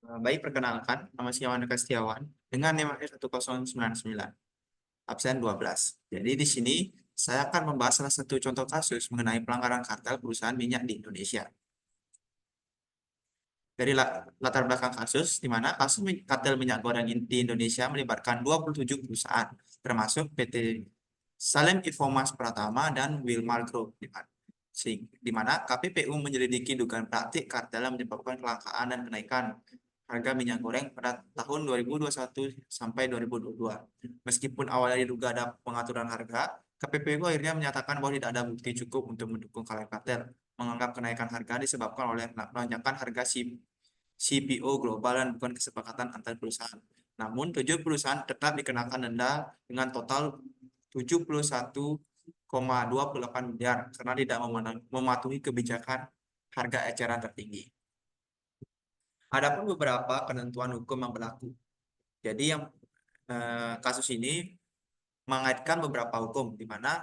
Baik, perkenalkan, nama saya Wanda Setiawan dengan NIM 1099, absen 12. Jadi di sini saya akan membahas salah satu contoh kasus mengenai pelanggaran kartel perusahaan minyak di Indonesia. Dari latar belakang kasus, di mana kasus kartel minyak goreng di Indonesia melibatkan 27 perusahaan, termasuk PT Salem Infomas Pratama dan Wilmar Group, di mana KPPU menyelidiki dugaan praktik kartel yang menyebabkan kelangkaan dan kenaikan harga minyak goreng pada tahun 2021 sampai 2022. Meskipun awalnya diduga ada pengaturan harga, KPPU akhirnya menyatakan bahwa tidak ada bukti cukup untuk mendukung klaim kartel, menganggap kenaikan harga disebabkan oleh lonjakan harga CPO global dan bukan kesepakatan antar perusahaan. Namun, 7 perusahaan tetap dikenakan denda dengan total 71,28 miliar karena tidak mematuhi kebijakan harga eceran tertinggi. Adapun beberapa ketentuan hukum yang berlaku. Jadi kasus ini mengaitkan beberapa hukum, di mana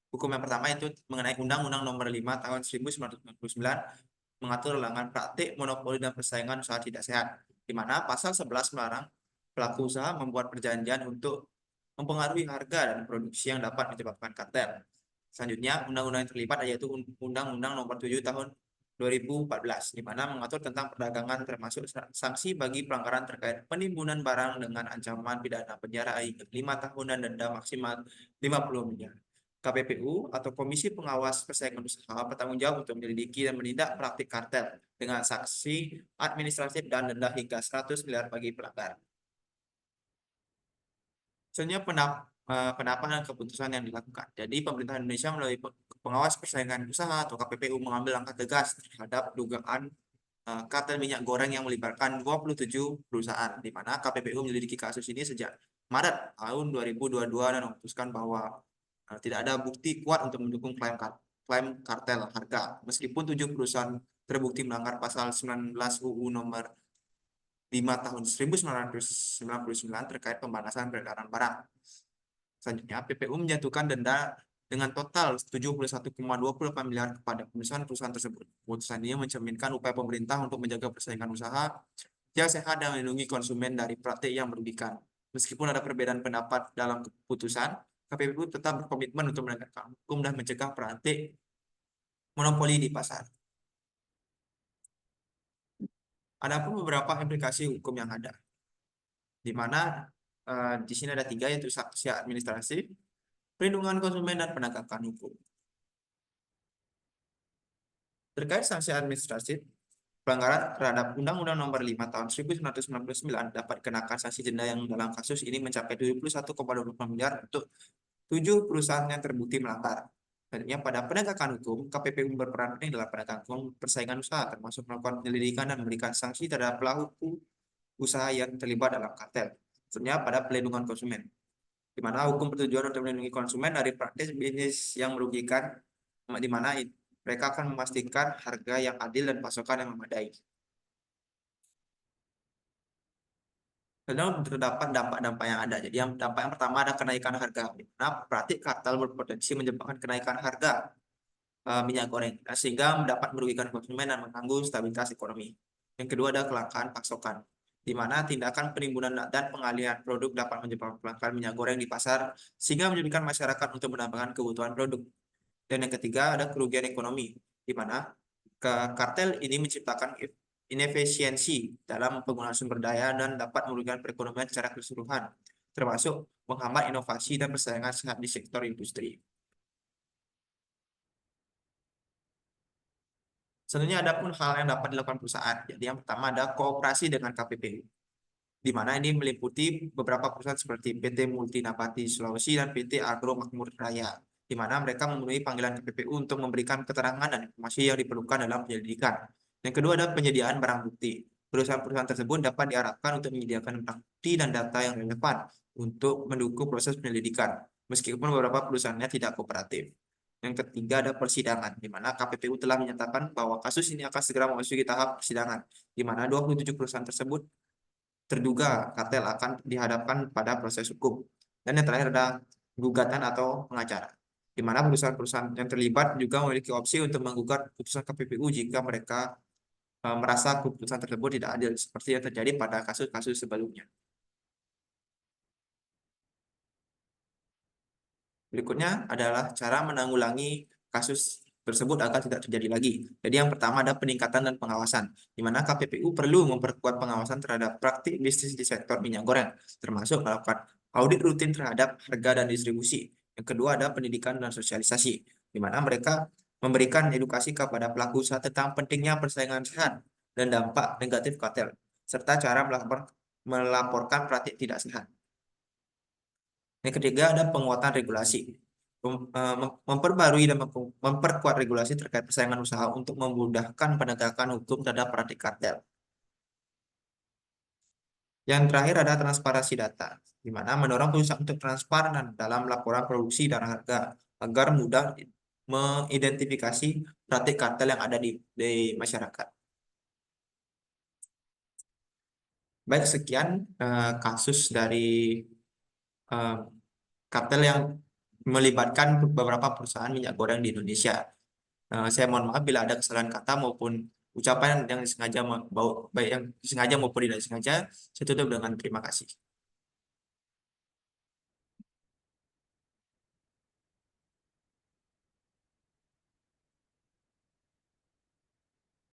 hukum yang pertama itu mengenai Undang-Undang Nomor 5 Tahun 1999 mengatur larangan praktik monopoli dan persaingan usaha tidak sehat, di mana pasal 11 melarang pelaku usaha membuat perjanjian untuk mempengaruhi harga dan produksi yang dapat menyebabkan kartel. Selanjutnya, undang-undang yang terlibat yaitu Undang-Undang Nomor 7 Tahun 2014, di mana mengatur tentang perdagangan termasuk sanksi bagi pelanggaran terkait penimbunan barang dengan ancaman pidana penjara hingga 5 tahun dan denda maksimal 50 miliar. KPPU atau Komisi Pengawas Persaingan Usaha bertanggung jawab untuk menyelidiki dan menindak praktik kartel dengan sanksi administratif dan denda hingga 100 miliar bagi pelanggar. Sebenarnya pendapat dan keputusan yang dilakukan. Jadi pemerintah Indonesia melalui pengawas persaingan usaha atau KPPU mengambil langkah tegas terhadap dugaan kartel minyak goreng yang melibatkan 27 perusahaan, di mana KPPU menyelidiki kasus ini sejak Maret tahun 2022 dan memutuskan bahwa tidak ada bukti kuat untuk mendukung klaim kartel harga, meskipun 7 perusahaan terbukti melanggar pasal 19 UU nomor 5 tahun 1999 terkait pembatasan peredaran barang. Selanjutnya, PPU menjatuhkan denda dengan total 71,28 miliar kepada perusahaan-perusahaan tersebut. Keputusan ini mencerminkan upaya pemerintah untuk menjaga persaingan usaha yang sehat dan melindungi konsumen dari praktik yang merugikan. Meskipun ada perbedaan pendapat dalam keputusan, KPPU tetap berkomitmen untuk menegakkan hukum dan mencegah praktik monopoli di pasar. Adapun beberapa implikasi hukum yang ada, di mana di sini ada 3, yaitu sanksi administrasi, perlindungan konsumen, dan penegakan hukum. Terkait sanksi administratif, pelanggaran terhadap Undang-Undang Nomor 5 Tahun 1999 dapat dikenakan sanksi denda yang dalam kasus ini mencapai 71,28 miliar untuk 7 perusahaan yang terbukti melanggar. Selanjutnya, pada penegakan hukum, KPPU berperan penting dalam penegakan hukum persaingan usaha, termasuk melakukan penyelidikan dan memberikan sanksi terhadap pelaku usaha yang terlibat dalam kartel. Selanjutnya, pada pelindungan konsumen, di mana hukum bertujuan untuk melindungi konsumen dari praktis bisnis yang merugikan, di mana mereka akan memastikan harga yang adil dan pasokan yang memadai. Kadang terdapat dampak-dampak yang ada. Jadi dampak yang pertama ada kenaikan harga. Nah, praktik kartel berpotensi menyebabkan kenaikan harga minyak goreng, sehingga dapat merugikan konsumen dan mengganggu stabilitas ekonomi. Yang kedua ada kelangkaan pasokan, di mana tindakan penimbunan dan pengalihan produk dapat menyebabkan kelangkaan minyak goreng di pasar, sehingga menyulitkan masyarakat untuk mendapatkan kebutuhan produk. Dan yang ketiga ada kerugian ekonomi, di mana kartel ini menciptakan inefisiensi dalam penggunaan sumber daya dan dapat merugikan perekonomian secara keseluruhan, termasuk menghambat inovasi dan persaingan sehat di sektor industri. Sebenarnya ada pun hal yang dapat dilakukan perusahaan. Jadi yang pertama ada kooperasi dengan KPPU, di mana ini meliputi beberapa perusahaan seperti PT Multinabati Sulawesi dan PT Agro Makmur Raya, di mana mereka memenuhi panggilan KPPU untuk memberikan keterangan dan informasi yang diperlukan dalam penyelidikan. Yang kedua ada penyediaan barang bukti. Perusahaan-perusahaan tersebut dapat diharapkan untuk menyediakan barang bukti dan data yang relevan untuk mendukung proses penyelidikan, meskipun beberapa perusahaannya tidak kooperatif. Yang ketiga ada persidangan, di mana KPPU telah menyatakan bahwa kasus ini akan segera memasuki tahap persidangan, di mana 27 perusahaan tersebut terduga kartel akan dihadapkan pada proses hukum. Dan yang terakhir ada gugatan atau pengacara, di mana perusahaan-perusahaan yang terlibat juga memiliki opsi untuk menggugat putusan KPPU jika mereka merasa keputusan tersebut tidak adil seperti yang terjadi pada kasus-kasus sebelumnya. Berikutnya adalah cara menanggulangi kasus tersebut agar tidak terjadi lagi. Jadi yang pertama ada peningkatan dan pengawasan, di mana KPPU perlu memperkuat pengawasan terhadap praktik bisnis di sektor minyak goreng, termasuk melakukan audit rutin terhadap harga dan distribusi. Yang kedua ada pendidikan dan sosialisasi, di mana mereka memberikan edukasi kepada pelaku usaha tentang pentingnya persaingan sehat dan dampak negatif kartel, serta cara melaporkan praktik tidak sehat. Yang ketiga ada penguatan regulasi. Memperbarui dan memperkuat regulasi terkait persaingan usaha untuk memudahkan penegakan hukum terhadap praktik kartel. Yang terakhir ada transparansi data, di mana mendorong perusahaan untuk transparan dalam laporan produksi dan harga agar mudah mengidentifikasi praktik kartel yang ada di masyarakat. Baik, sekian kasus dari eh, kartel yang melibatkan beberapa perusahaan minyak goreng di Indonesia. Saya mohon maaf bila ada kesalahan kata maupun ucapan yang disengaja baik yang disengaja maupun tidak disengaja. Saya tutup dengan terima kasih.